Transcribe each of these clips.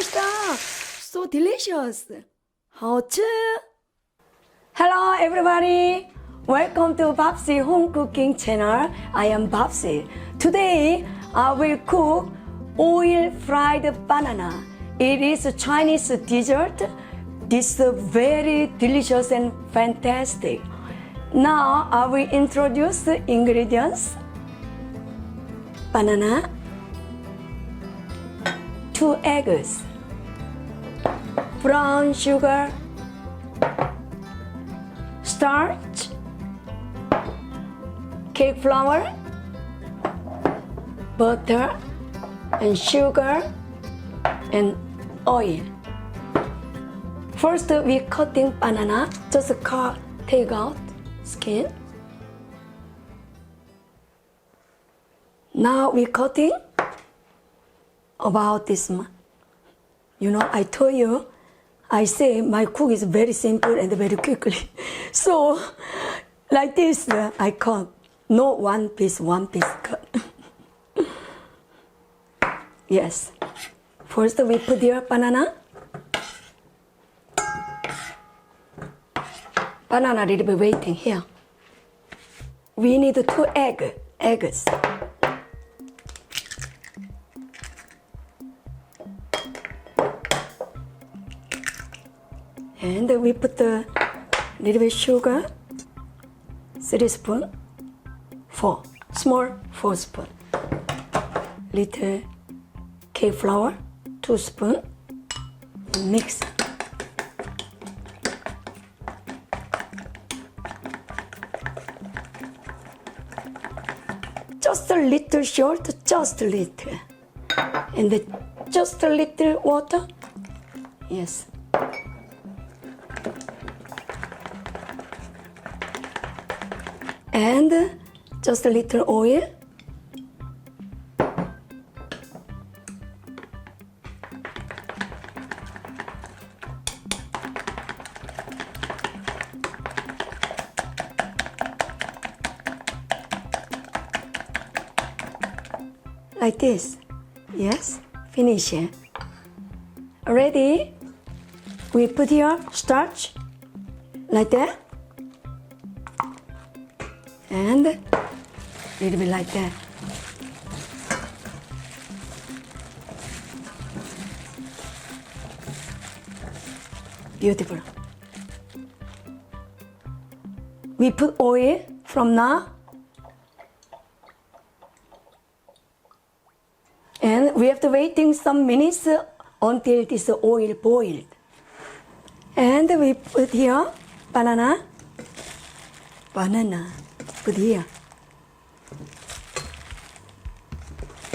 맛있다. So delicious. 好吃. Hello everybody. Welcome to Basi Home Cooking Channel. I am Basi. Today I will cook oil fried banana. It is a Chinese dessert. This is very delicious and fantastic. Now I will introduce the ingredients. Banana, 2 eggs, brown sugar, starch, cake flour, butter, and sugar, and oil. First, we cutting banana. Just take out skin. Now we cutting about this one. You know, I told you, I say my cook is very simple and very quickly. So, like this, I cut. No one piece cut. Yes. First, we put your banana. Banana little bit waiting here. We need 2 eggs. And we put a little bit sugar, 3 spoons, 4 spoons. Little cake flour, 2 spoons. Mix. Just a little salt, just a little. And just a little water. Yes. And just a little oil. Like this. Yes, finish it. Ready? We put here starch like that. And a little bit like that. Beautiful. We put oil from now. And we have to waiting some minutes until this oil boiled. And we put here banana. Put here.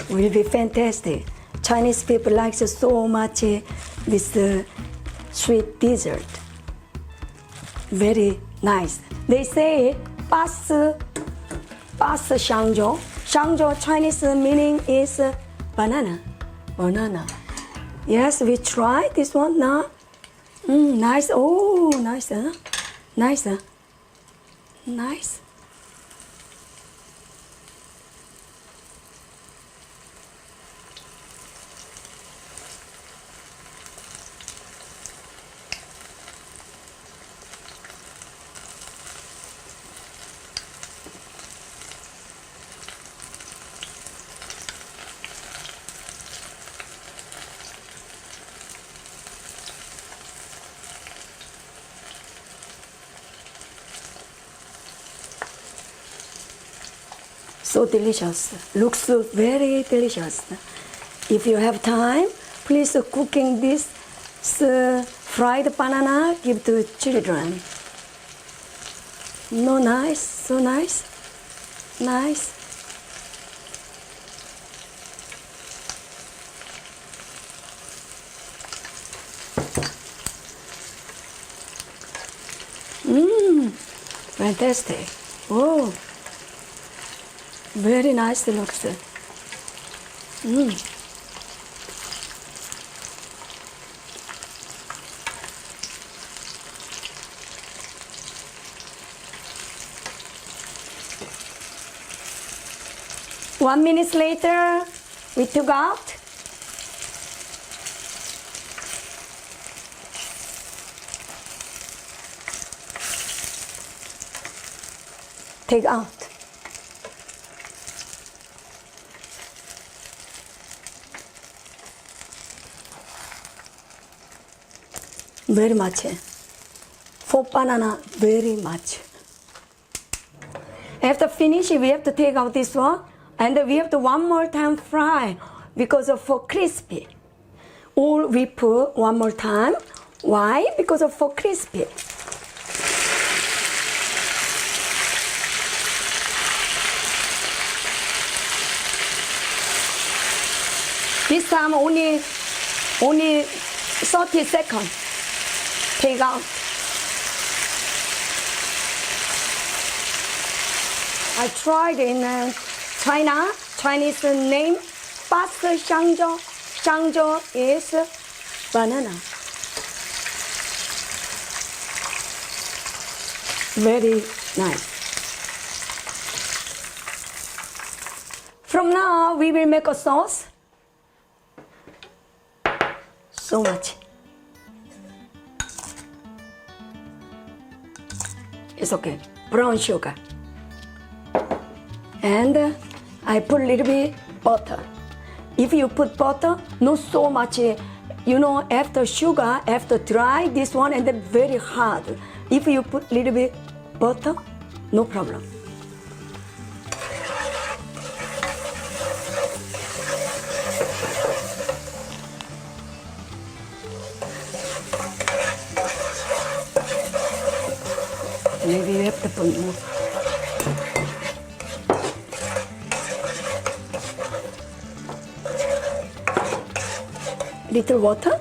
Will be fantastic. Chinese people like so much this sweet dessert. Very nice. They say Basi Shangzhou. Shangzhou Chinese meaning is banana. Yes, we try this one now. Nice. Oh, nice. Nice. So delicious. Looks very delicious. If you have time, please cooking this fried banana, give to children. No, nice, so nice. Nice. Fantastic. Oh. Very nice looks. 1 minute later, we took out. take out. Very much. For banana, very much. After finish, we have to take out this one, and we have to one more time fry because of for crispy. Or we put one more time. Why? Because of for crispy. This time only 30 seconds. Take out. I tried in China. Chinese name Basi Banana. Shangzhou is banana. Very nice. From now we will make a sauce. So much. It's okay. Brown sugar. And I put a little bit butter. If you put butter, not so much, after sugar, after dry, this one, and then very hard. If you put a little bit butter, no problem. Maybe you have to put more. Little water.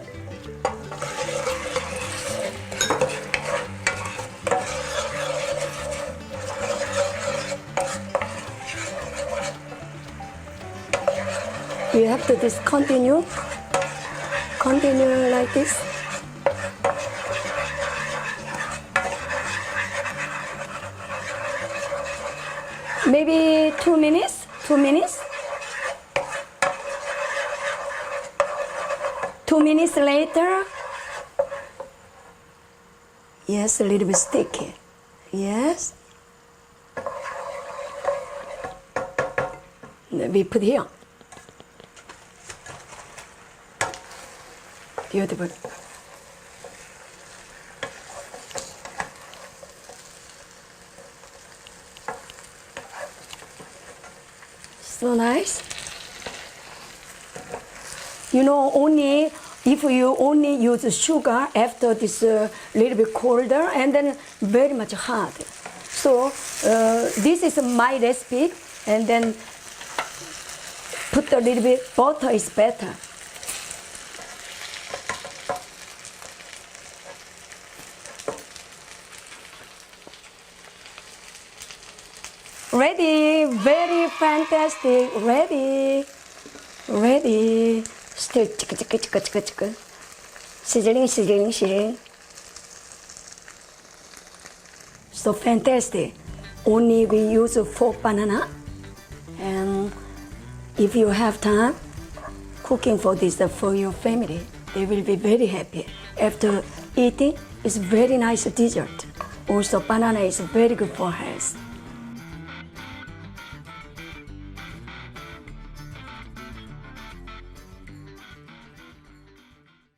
You have to just continue like this. Maybe 2 minutes. 2 minutes. 2 minutes later, yes, a little bit sticky. Yes. We put here. Beautiful. So nice. Only if you only use sugar after this little bit colder and then very much hard. So this is my recipe, and then put a little bit butter is better. Ready, very fantastic. Ready. Still chicka. Sizzling. So fantastic. Only we use 4 banana. And if you have time, cooking for this for your family, they will be very happy. After eating, it's very nice dessert. Also, banana is very good for health.